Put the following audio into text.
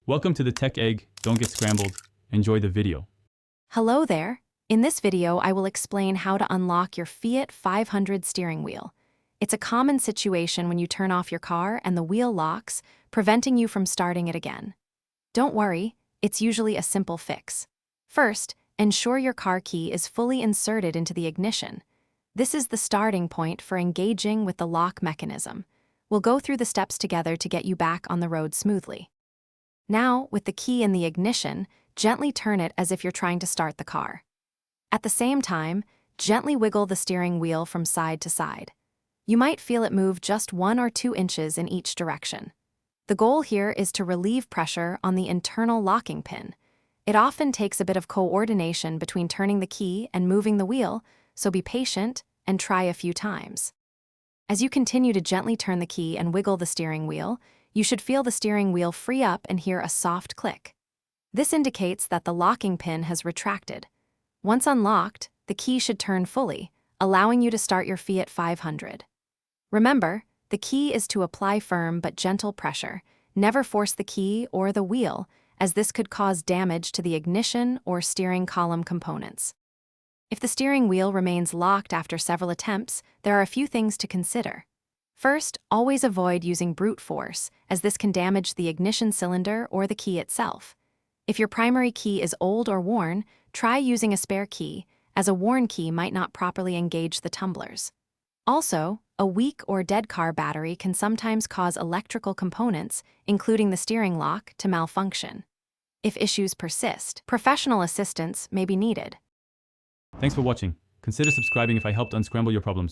Welcome to the Tech Egg. Don't get scrambled. Enjoy the video. Hello there. In this video, I will explain how to unlock your Fiat 500 steering wheel. It's a common situation when you turn off your car and the wheel locks, preventing you from starting it again. Don't worry, it's usually a simple fix. First, ensure your car key is fully inserted into the ignition. This is the starting point for engaging with the lock mechanism. We'll go through the steps together to get you back on the road smoothly. Now, with the key in the ignition, gently turn it as if you're trying to start the car. At the same time, gently wiggle the steering wheel from side to side. You might feel it move just 1 or 2 inches in each direction. The goal here is to relieve pressure on the internal locking pin. It often takes a bit of coordination between turning the key and moving the wheel, so be patient and try a few times. As you continue to gently turn the key and wiggle the steering wheel, you should feel the steering wheel free up and hear a soft click. This indicates that the locking pin has retracted. Once unlocked, the key should turn fully, allowing you to start your Fiat 500. Remember, the key is to apply firm but gentle pressure. Never force the key or the wheel, as this could cause damage to the ignition or steering column components. If the steering wheel remains locked after several attempts, there are a few things to consider. First, always avoid using brute force, as this can damage the ignition cylinder or the key itself. If your primary key is old or worn, try using a spare key, as a worn key might not properly engage the tumblers. Also, a weak or dead car battery can sometimes cause electrical components, including the steering lock, to malfunction. If issues persist, professional assistance may be needed. Thanks for watching. Consider subscribing if I helped unscramble your problems.